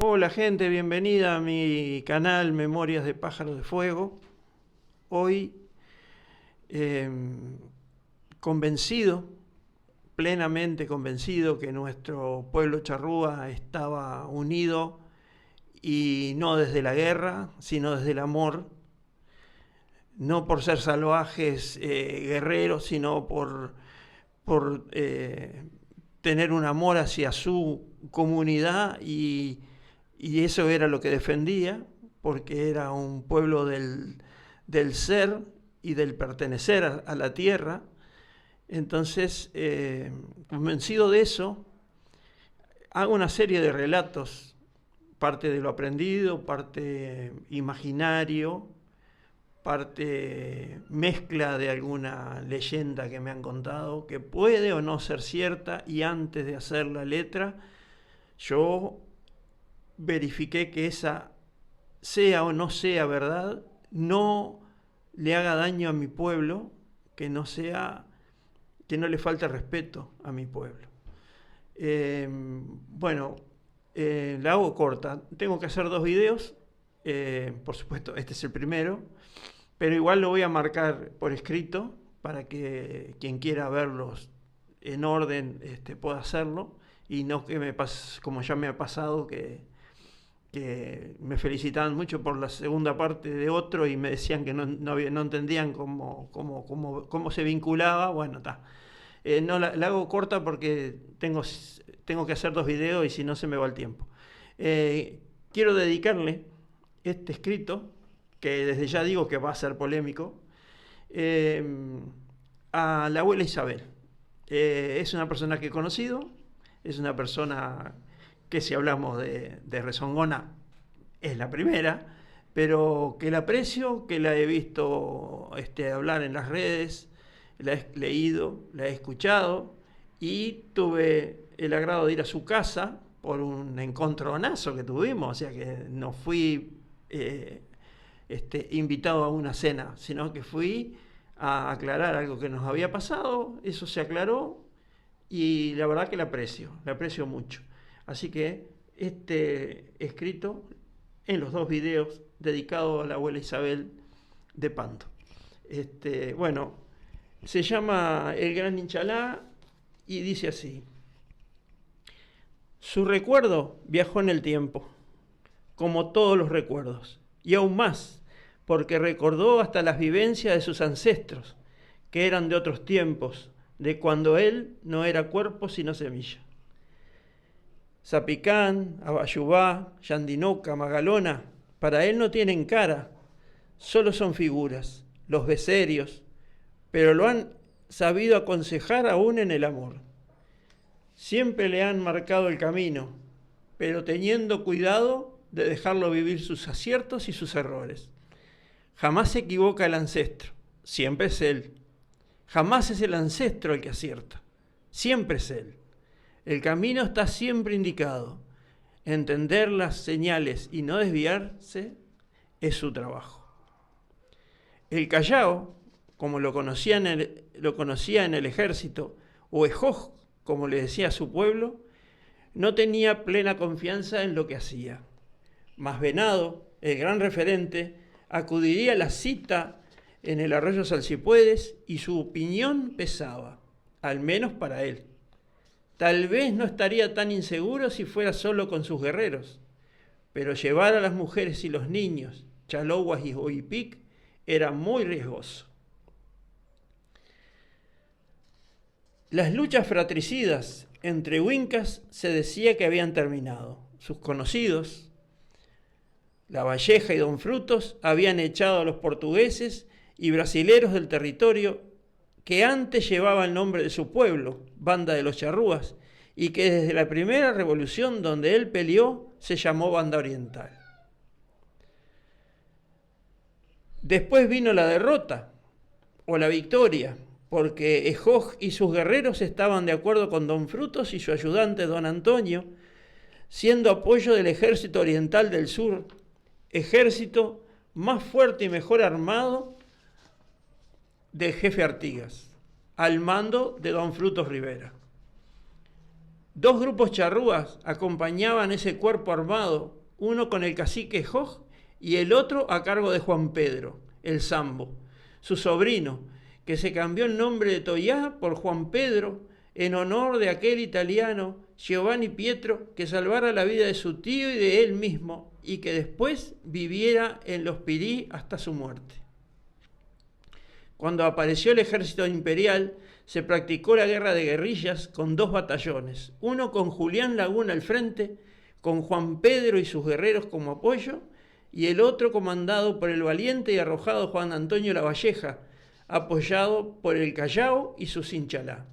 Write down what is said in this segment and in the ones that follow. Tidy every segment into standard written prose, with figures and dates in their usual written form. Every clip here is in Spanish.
Hola gente, bienvenida a mi canal Memorias de Pájaros de Fuego. Hoy eh, convencido, plenamente convencido que nuestro pueblo charrúa estaba unido y no desde la guerra, sino desde el amor, no por ser salvajes guerreros, sino por tener un amor hacia su comunidad y eso era lo que defendía, porque era un pueblo del ser y del pertenecer a la tierra. Entonces, convencido de eso, hago una serie de relatos, parte de lo aprendido, parte imaginario, parte mezcla de alguna leyenda que me han contado, que puede o no ser cierta, y antes de hacer la letra, yo verifiqué que esa, sea o no sea verdad, no le haga daño a mi pueblo, que no le falte respeto a mi pueblo. Bueno, la hago corta. Tengo que hacer 2 videos. Por supuesto, este es el primero, pero igual lo voy a marcar por escrito para que quien quiera verlos en orden pueda hacerlo, y no que me pase como ya me ha pasado, que me felicitaban mucho por la segunda parte de otro y me decían que no entendían cómo se vinculaba. Bueno, está. No la hago corta porque tengo que hacer 2 videos y si no se me va el tiempo. Quiero dedicarle este escrito, que desde ya digo que va a ser polémico, a la abuela Isabel. Es una persona que he conocido, es una persona que, si hablamos de rezongona, es la primera, pero que la aprecio, que la he visto hablar en las redes, la he leído, la he escuchado, y tuve el agrado de ir a su casa por un encontronazo que tuvimos. O sea que no fui invitado a una cena, sino que fui a aclarar algo que nos había pasado. Eso se aclaró y la verdad que la aprecio mucho. Así que este escrito en los 2 videos dedicado a la abuela Isabel de Pando. Bueno, se llama El Gran Inchalá y dice así: su recuerdo viajó en el tiempo, como todos los recuerdos, y aún más, porque recordó hasta las vivencias de sus ancestros, que eran de otros tiempos, de cuando él no era cuerpo sino semilla. Zapicán, Abayubá, Yandinoca, Magalona, para él no tienen cara, solo son figuras, los becerios, pero lo han sabido aconsejar aún en el amor. Siempre le han marcado el camino, pero teniendo cuidado de dejarlo vivir sus aciertos y sus errores. Jamás se equivoca el ancestro, siempre es él. Jamás es el ancestro el que acierta, siempre es él. El camino está siempre indicado. Entender las señales y no desviarse es su trabajo. El Callao, como lo conocía en el ejército, o Ejoj, como le decía a su pueblo, no tenía plena confianza en lo que hacía. Mas Venado, el gran referente, acudiría a la cita en el arroyo Salsipuedes y su opinión pesaba, al menos para él. Tal vez no estaría tan inseguro si fuera solo con sus guerreros, pero llevar a las mujeres y los niños, Chalohuas y Oipic, era muy riesgoso. Las luchas fratricidas entre huincas se decía que habían terminado. Sus conocidos, La Valleja y Don Frutos, habían echado a los portugueses y brasileros del territorio que antes llevaba el nombre de su pueblo, Banda de los Charrúas, y que desde la primera revolución donde él peleó se llamó Banda Oriental. Después vino la derrota o la victoria, porque Ejoj y sus guerreros estaban de acuerdo con Don Frutos y su ayudante Don Antonio, siendo apoyo del ejército oriental del sur, ejército más fuerte y mejor armado del jefe Artigas, al mando de Don Frutos Rivera. 2 grupos charrúas acompañaban ese cuerpo armado, uno con el cacique Joj y el otro a cargo de Juan Pedro, el Sambo, su sobrino, que se cambió el nombre de Toyá por Juan Pedro en honor de aquel italiano Giovanni Pietro que salvara la vida de su tío y de él mismo y que después viviera en los Pirí hasta su muerte. Cuando apareció el ejército imperial, se practicó la guerra de guerrillas con 2 batallones, uno con Julián Laguna al frente, con Juan Pedro y sus guerreros como apoyo, y el otro comandado por el valiente y arrojado Juan Antonio Lavalleja, apoyado por el Callao y sus Inchalá.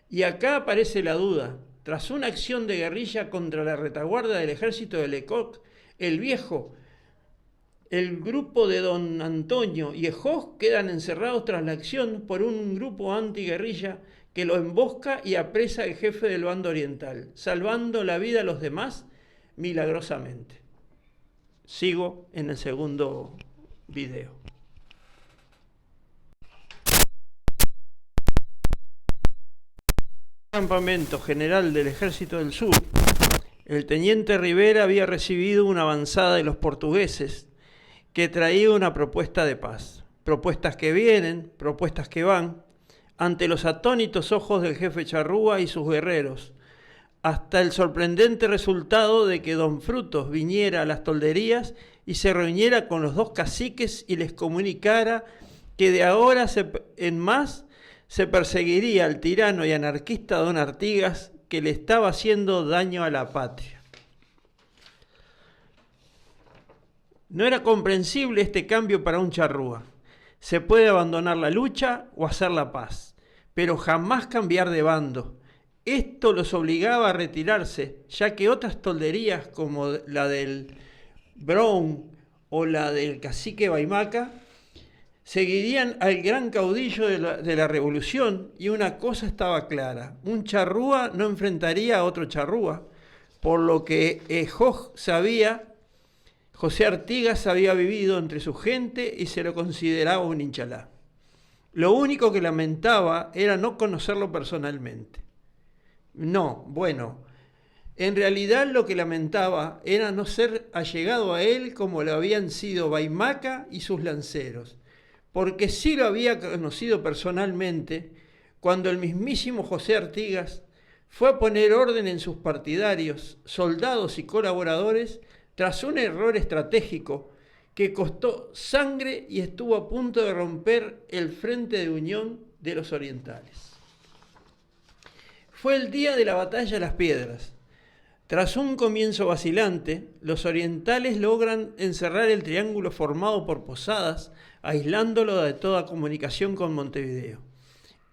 Y acá aparece la duda. Tras una acción de guerrilla contra la retaguardia del ejército de Lecoq, el Viejo, el grupo de don Antonio y Ejós quedan encerrados tras la acción por un grupo antiguerrilla que lo embosca y apresa al jefe del bando oriental, salvando la vida a los demás milagrosamente. Sigo en el segundo video. Campamento general del Ejército del Sur, el teniente Rivera había recibido una avanzada de los portugueses que traía una propuesta de paz. Propuestas que vienen, propuestas que van, ante los atónitos ojos del jefe charrúa y sus guerreros, hasta el sorprendente resultado de que don Frutos viniera a las tolderías y se reuniera con los 2 caciques y les comunicara que de ahora en más se perseguiría al tirano y anarquista don Artigas que le estaba haciendo daño a la patria. No era comprensible este cambio para un charrúa. Se puede abandonar la lucha o hacer la paz, pero jamás cambiar de bando. Esto los obligaba a retirarse, ya que otras tolderías como la del Brown o la del cacique Baimaca seguirían al gran caudillo de la revolución, y una cosa estaba clara: un charrúa no enfrentaría a otro charrúa, por lo que José Artigas había vivido entre su gente y se lo consideraba un Inchalá. Lo único que lamentaba era no conocerlo personalmente. En realidad lo que lamentaba era no ser allegado a él como lo habían sido Baimaca y sus lanceros, porque sí lo había conocido personalmente cuando el mismísimo José Artigas fue a poner orden en sus partidarios, soldados y colaboradores tras un error estratégico que costó sangre y estuvo a punto de romper el frente de unión de los orientales. Fue el día de la batalla de las Piedras. Tras un comienzo vacilante, los orientales logran encerrar el triángulo formado por Posadas, aislándolo de toda comunicación con Montevideo.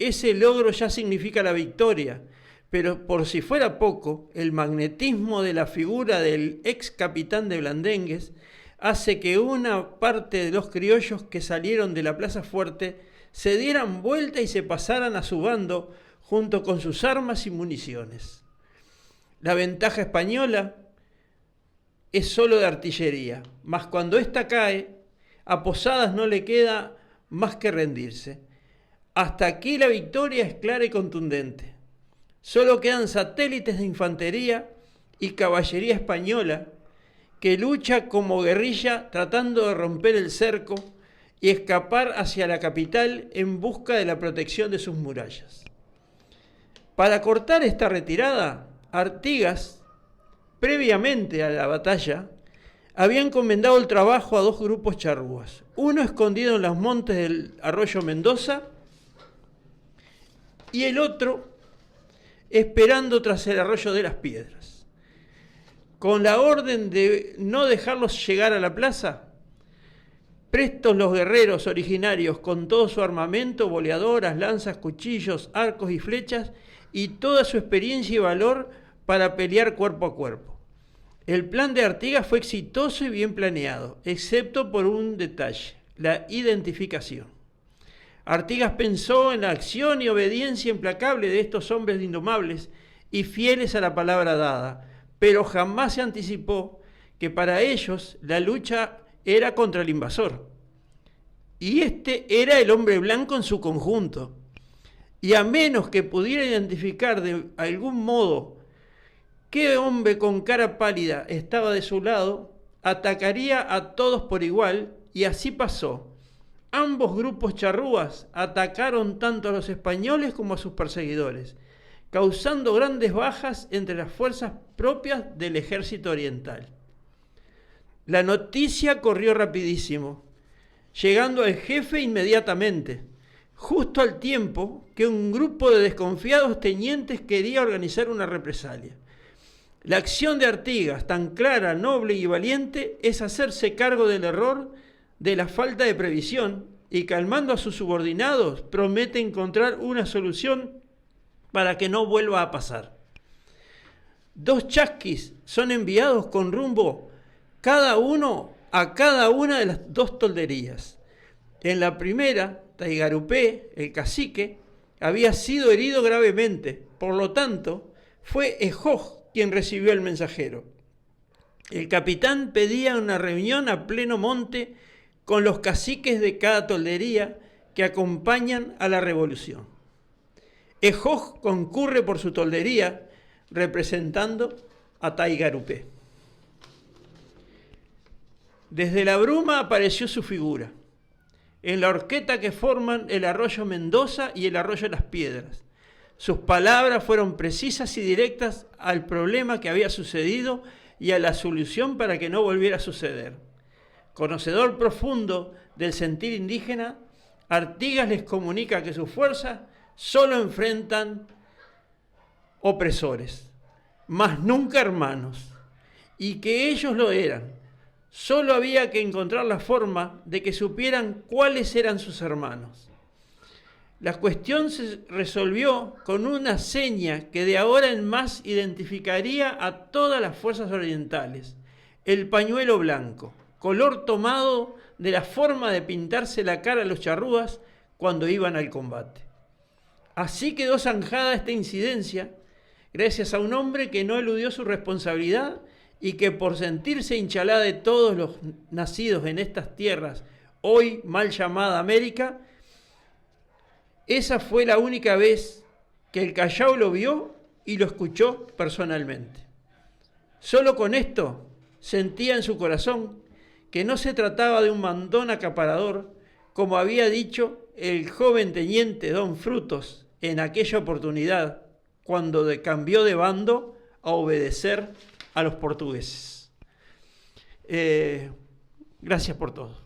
Ese logro ya significa la victoria, pero por si fuera poco, el magnetismo de la figura del ex capitán de Blandengues hace que una parte de los criollos que salieron de la Plaza Fuerte se dieran vuelta y se pasaran a su bando junto con sus armas y municiones. La ventaja española es solo de artillería, mas cuando ésta cae, a Posadas no le queda más que rendirse. Hasta aquí la victoria es clara y contundente. Solo quedan satélites de infantería y caballería española que lucha como guerrilla tratando de romper el cerco y escapar hacia la capital en busca de la protección de sus murallas. Para cortar esta retirada, Artigas, previamente a la batalla, había encomendado el trabajo a 2 grupos charrúas, uno escondido en los montes del arroyo Mendoza y el otro esperando tras el arroyo de las Piedras. Con la orden de no dejarlos llegar a la plaza, prestos los guerreros originarios con todo su armamento, boleadoras, lanzas, cuchillos, arcos y flechas, y toda su experiencia y valor para pelear cuerpo a cuerpo. El plan de Artigas fue exitoso y bien planeado, excepto por un detalle: la identificación. Artigas pensó en la acción y obediencia implacable de estos hombres indomables y fieles a la palabra dada, pero jamás se anticipó que para ellos la lucha era contra el invasor. Y este era el hombre blanco en su conjunto. y a menos que pudiera identificar de algún modo qué hombre con cara pálida estaba de su lado, atacaría a todos por igual, y así pasó. Ambos grupos charrúas atacaron tanto a los españoles como a sus perseguidores, causando grandes bajas entre las fuerzas propias del ejército oriental. La noticia corrió rapidísimo, llegando al jefe inmediatamente, justo al tiempo que un grupo de desconfiados tenientes quería organizar una represalia. La acción de Artigas, tan clara, noble y valiente, es hacerse cargo del error, de la falta de previsión, y calmando a sus subordinados, promete encontrar una solución para que no vuelva a pasar. 2 chasquis son enviados con rumbo cada uno a cada una de las 2 tolderías. En la primera, Taigarupé, el cacique, había sido herido gravemente, por lo tanto, fue Ejoj quien recibió el mensajero. El capitán pedía una reunión a pleno monte con los caciques de cada toldería que acompañan a la revolución. Ejoj concurre por su toldería representando a Taigarupé. Desde la bruma apareció su figura, en la horqueta que forman el arroyo Mendoza y el arroyo Las Piedras. Sus palabras fueron precisas y directas al problema que había sucedido y a la solución para que no volviera a suceder. Conocedor profundo del sentir indígena, Artigas les comunica que sus fuerzas solo enfrentan opresores, mas nunca hermanos, y que ellos lo eran. Solo había que encontrar la forma de que supieran cuáles eran sus hermanos. La cuestión se resolvió con una seña que de ahora en más identificaría a todas las fuerzas orientales: el pañuelo blanco, color tomado de la forma de pintarse la cara a los charrúas cuando iban al combate. Así quedó zanjada esta incidencia, gracias a un hombre que no eludió su responsabilidad y que, por sentirse hinchalá de todos los nacidos en estas tierras, hoy mal llamada América, esa fue la única vez que el Callao lo vio y lo escuchó personalmente. Solo con esto sentía en su corazón que no se trataba de un mandón acaparador, como había dicho el joven teniente Don Frutos en aquella oportunidad, cuando cambió de bando a obedecer a los portugueses. Gracias por todo.